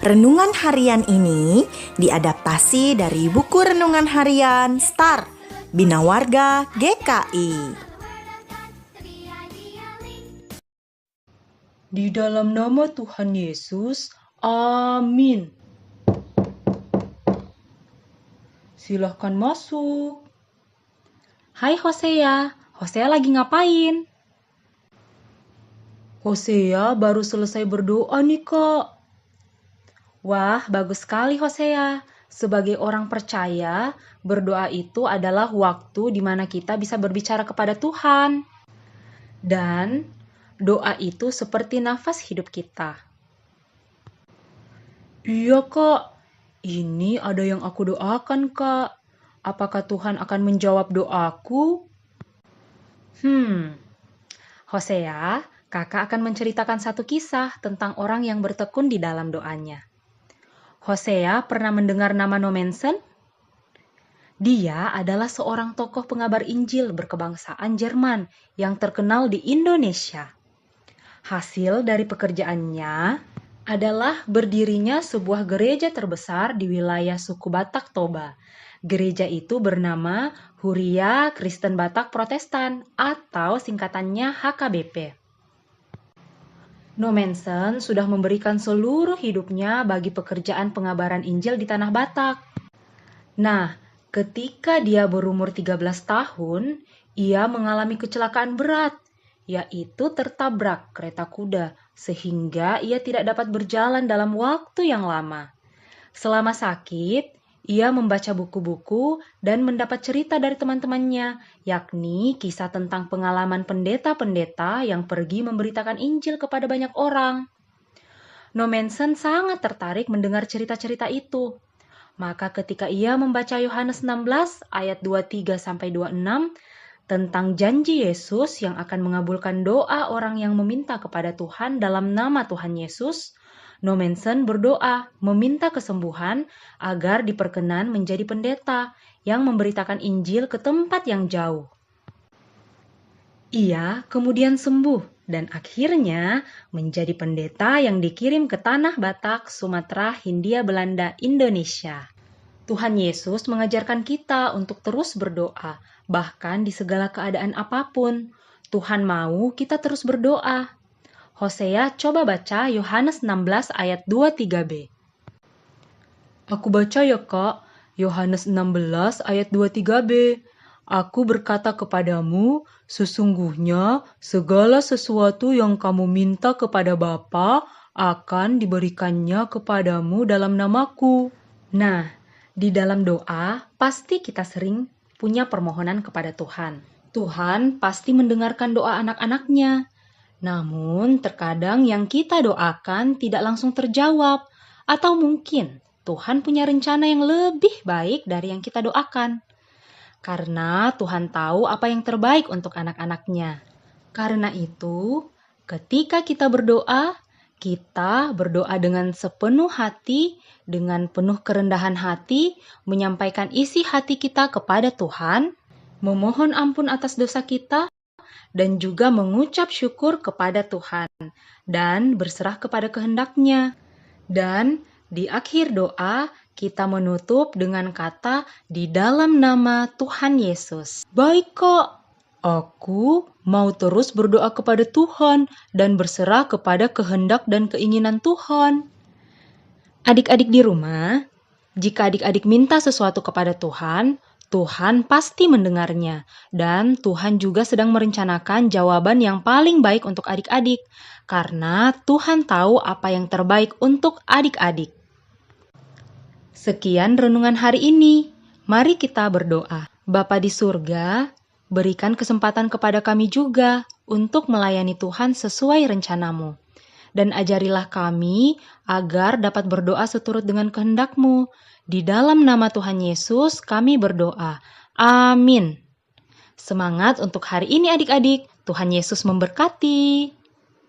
Renungan harian ini diadaptasi dari buku renungan harian Star Bina Warga GKI. Di dalam nama Tuhan Yesus, amin. Silahkan masuk. Hai Hosea, Hosea lagi ngapain? Hosea baru selesai berdoa nih, Kak. Wah, bagus sekali Hosea. Sebagai orang percaya, berdoa itu adalah waktu di mana kita bisa berbicara kepada Tuhan. Dan doa itu seperti nafas hidup kita. Iya, Kak. Ini ada yang aku doakan, Kak. Apakah Tuhan akan menjawab doaku? Hosea, kakak akan menceritakan satu kisah tentang orang yang bertekun di dalam doanya. Hosea pernah mendengar nama Nommensen? Dia adalah seorang tokoh pengabar Injil berkebangsaan Jerman yang terkenal di Indonesia. Hasil dari pekerjaannya adalah berdirinya sebuah gereja terbesar di wilayah suku Batak Toba. Gereja itu bernama Huria Kristen Batak Protestan atau singkatannya HKBP. Nommensen sudah memberikan seluruh hidupnya bagi pekerjaan pengabaran Injil di tanah Batak. Nah, ketika dia berumur 13 tahun, ia mengalami kecelakaan berat, yaitu tertabrak kereta kuda, sehingga ia tidak dapat berjalan dalam waktu yang lama. Selama sakit, ia membaca buku-buku dan mendapat cerita dari teman-temannya, yakni kisah tentang pengalaman pendeta-pendeta yang pergi memberitakan Injil kepada banyak orang. Nommensen sangat tertarik mendengar cerita-cerita itu. Maka ketika ia membaca Yohanes 16 ayat 23-26 tentang janji Yesus yang akan mengabulkan doa orang yang meminta kepada Tuhan dalam nama Tuhan Yesus, Nommensen berdoa meminta kesembuhan agar diperkenan menjadi pendeta yang memberitakan Injil ke tempat yang jauh. Ia kemudian sembuh dan akhirnya menjadi pendeta yang dikirim ke tanah Batak, Sumatera, Hindia Belanda, Indonesia. Tuhan Yesus mengajarkan kita untuk terus berdoa, bahkan di segala keadaan apapun. Tuhan mau kita terus berdoa. Hosea, coba baca Yohanes 16 ayat 23b. Aku baca ya, Kak. Yohanes 16 ayat 23b. Aku berkata kepadamu, sesungguhnya segala sesuatu yang kamu minta kepada Bapa akan diberikannya kepadamu dalam namaku. Nah, di dalam doa pasti kita sering punya permohonan kepada Tuhan. Tuhan pasti mendengarkan doa anak-anaknya. Namun, terkadang yang kita doakan tidak langsung terjawab, atau mungkin Tuhan punya rencana yang lebih baik dari yang kita doakan. Karena Tuhan tahu apa yang terbaik untuk anak-anaknya. Karena itu, ketika kita berdoa dengan sepenuh hati, dengan penuh kerendahan hati, menyampaikan isi hati kita kepada Tuhan, memohon ampun atas dosa kita, dan juga mengucap syukur kepada Tuhan dan berserah kepada kehendak-Nya. Dan di akhir doa kita menutup dengan kata di dalam nama Tuhan Yesus. Baik, Kak. Aku mau terus berdoa kepada Tuhan dan berserah kepada kehendak dan keinginan Tuhan. Adik-adik di rumah, jika adik-adik minta sesuatu kepada Tuhan, Tuhan pasti mendengarnya, dan Tuhan juga sedang merencanakan jawaban yang paling baik untuk adik-adik, karena Tuhan tahu apa yang terbaik untuk adik-adik. Sekian renungan hari ini. Mari kita berdoa. Bapa di surga, berikan kesempatan kepada kami juga untuk melayani Tuhan sesuai rencanamu. Dan ajarilah kami agar dapat berdoa seturut dengan kehendak-Mu. Di dalam nama Tuhan Yesus kami berdoa. Amin. Semangat untuk hari ini adik-adik. Tuhan Yesus memberkati.